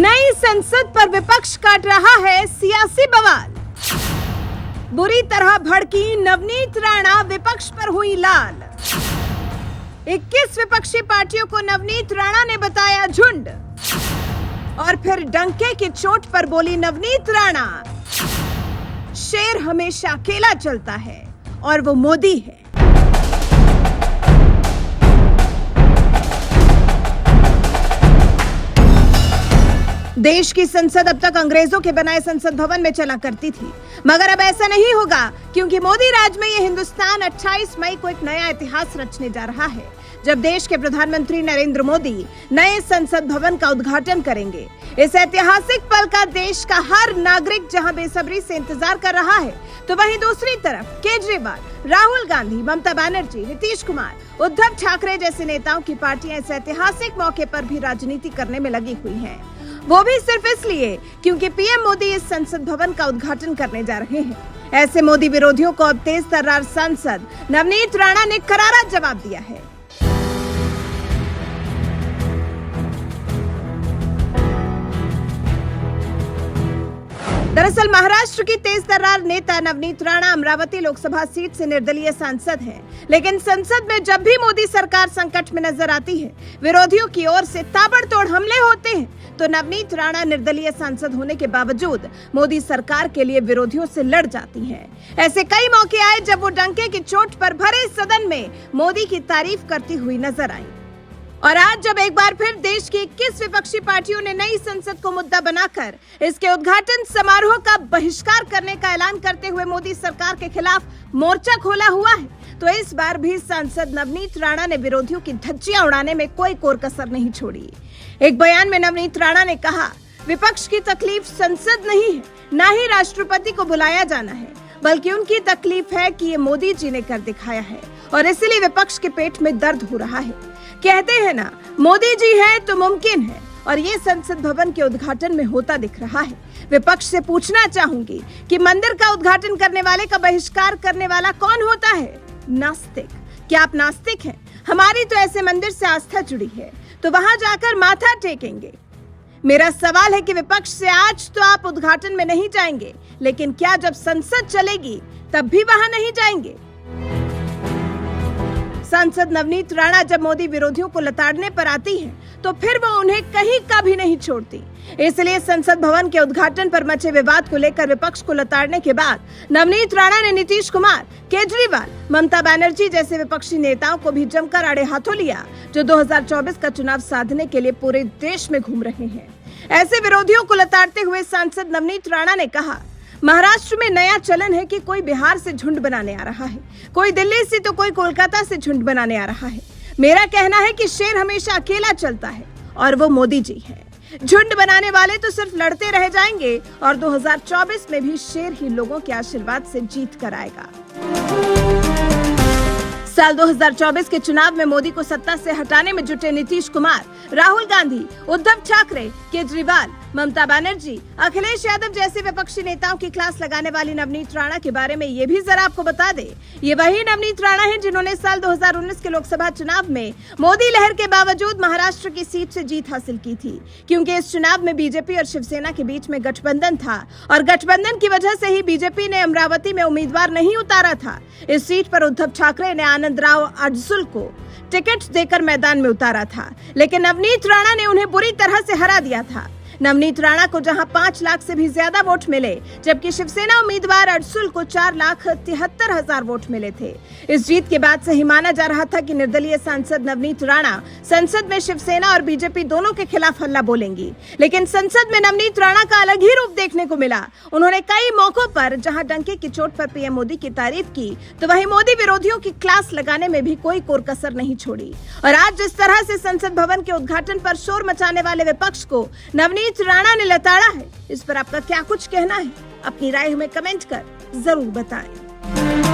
नई संसद पर विपक्ष काट रहा है सियासी बवाल। बुरी तरह भड़की नवनीत राणा विपक्ष पर हुई लाल। 21 विपक्षी पार्टियों को नवनीत राणा ने बताया झुंड। और फिर डंके की चोट पर बोली नवनीत राणा, शेर हमेशा अकेला चलता है और वो मोदी है। देश की संसद अब तक अंग्रेजों के बनाए संसद भवन में चला करती थी, मगर अब ऐसा नहीं होगा, क्योंकि मोदी राज में ये हिंदुस्तान 28 मई को एक नया इतिहास रचने जा रहा है, जब देश के प्रधानमंत्री नरेंद्र मोदी नए संसद भवन का उद्घाटन करेंगे। इस ऐतिहासिक पल का देश का हर नागरिक जहां बेसब्री से इंतजार कर रहा है, तो वहीं दूसरी तरफ केजरीवाल, राहुल गांधी, ममता बनर्जी, नीतीश कुमार, उद्धव ठाकरे जैसे नेताओं की पार्टियां इस ऐतिहासिक मौके पर भी राजनीति करने में लगी हुई हैं। वो भी सिर्फ इसलिए क्योंकि पीएम मोदी इस संसद भवन का उद्घाटन करने जा रहे हैं। ऐसे मोदी विरोधियों को अब तेज तर्रार सांसद नवनीत राणा ने करारा जवाब दिया है। दरअसल महाराष्ट्र की तेज तर्रार नेता नवनीत राणा अमरावती लोकसभा सीट से निर्दलीय सांसद हैं, लेकिन संसद में जब भी मोदी सरकार संकट में नजर आती है, विरोधियों की ओर से ताबड़तोड़ हमले होते हैं, तो नवनीत राणा निर्दलीय सांसद होने के बावजूद मोदी सरकार के लिए विरोधियों से लड़ जाती हैं। ऐसे कई मौके आए जब वो डंके की चोट पर भरे सदन में मोदी की तारीफ करती हुई नजर आई। और आज जब एक बार फिर देश की 21 विपक्षी पार्टियों ने नई संसद को मुद्दा बनाकर इसके उद्घाटन समारोह का बहिष्कार करने का ऐलान करते हुए मोदी सरकार के खिलाफ मोर्चा खोला हुआ है, तो इस बार भी सांसद नवनीत राणा ने विरोधियों की धज्जियां उड़ाने में कोई कोर कसर नहीं छोड़ी। एक बयान में नवनीत राणा ने कहा, विपक्ष की तकलीफ संसद नहीं है, न ही राष्ट्रपति को बुलाया जाना है, बल्कि उनकी तकलीफ है कि ये मोदी जी ने कर दिखाया है और इसलिए विपक्ष के पेट में दर्द हो रहा है। कहते हैं ना, मोदी जी है तो मुमकिन है, और ये संसद भवन के उद्घाटन में होता दिख रहा है। विपक्ष से पूछना चाहूंगी कि मंदिर का उद्घाटन करने वाले का बहिष्कार करने वाला कौन होता है? नास्तिक। क्या आप नास्तिक हैं? हमारी तो ऐसे मंदिर से आस्था जुड़ी है, तो वहां जाकर माथा टेकेंगे। मेरा सवाल है कि विपक्ष से आज तो आप उद्घाटन में नहीं जाएंगे, लेकिन क्या जब संसद चलेगी तब भी वहां नहीं जाएंगे? सांसद नवनीत राणा जब मोदी विरोधियों को लताड़ने पर आती हैं, तो फिर वो उन्हें कहीं का भी नहीं छोड़ती। इसलिए संसद भवन के उद्घाटन पर मचे विवाद को लेकर विपक्ष को लताड़ने के बाद नवनीत राणा ने नीतीश कुमार, केजरीवाल, ममता बनर्जी जैसे विपक्षी नेताओं को भी जमकर आड़े हाथों लिया, जो 2024 का चुनाव साधने के लिए पूरे देश में घूम रहे हैं। ऐसे विरोधियों को लताड़ते हुए सांसद नवनीत राणा ने कहा, महाराष्ट्र में नया चलन है कि कोई बिहार से झुंड बनाने आ रहा है, कोई दिल्ली से तो कोई कोलकाता से झुंड बनाने आ रहा है। मेरा कहना है कि शेर हमेशा अकेला चलता है और वो मोदी जी है। झुंड बनाने वाले तो सिर्फ लड़ते रह जाएंगे और 2024 में भी शेर ही लोगों के आशीर्वाद से जीत कर आएगा। साल 2024 के चुनाव में मोदी को सत्ता से हटाने में जुटे नीतीश कुमार, राहुल गांधी, उद्धव ठाकरे, केजरीवाल, ममता बनर्जी, अखिलेश यादव जैसे विपक्षी नेताओं की क्लास लगाने वाली नवनीत राणा के बारे में ये भी जरा आपको बता दे, ये वही नवनीत राणा है जिन्होंने साल 2019 के लोकसभा चुनाव में मोदी लहर के बावजूद महाराष्ट्र की सीट से जीत हासिल की थी, क्योंकि इस चुनाव में बीजेपी और शिवसेना के बीच में गठबंधन था और गठबंधन की वजह से ही बीजेपी ने अमरावती में उम्मीदवार नहीं उतारा था। इस सीट पर उद्धव ठाकरे ने आनंदराव अडसुल को टिकट देकर मैदान में उतारा था, लेकिन नवनीत राणा ने उन्हें बुरी तरह से हरा दिया था। नवनीत राणा को जहां 5 लाख से भी ज्यादा वोट मिले, जबकि शिवसेना उम्मीदवार अडसुल को 4,73,000 वोट मिले थे। इस जीत के बाद से ही माना जा रहा था कि निर्दलीय सांसद नवनीत राणा संसद में शिवसेना और बीजेपी दोनों के खिलाफ हल्ला बोलेंगी, लेकिन संसद में नवनीत राणा का अलग ही रूप देखने को मिला। उन्होंने कई मौकों पर जहां डंके की चोट पर पीएम मोदी की तारीफ की, तो वहीं मोदी विरोधियों की क्लास लगाने में भी कोई कोर कसर नहीं छोड़ी। और आज जिस तरह से संसद भवन के उद्घाटन पर शोर मचाने वाले विपक्ष को नवनीत राणा ने लताड़ा है, इस पर आपका क्या कुछ कहना है? अपनी राय हमें कमेंट कर जरूर बताएं।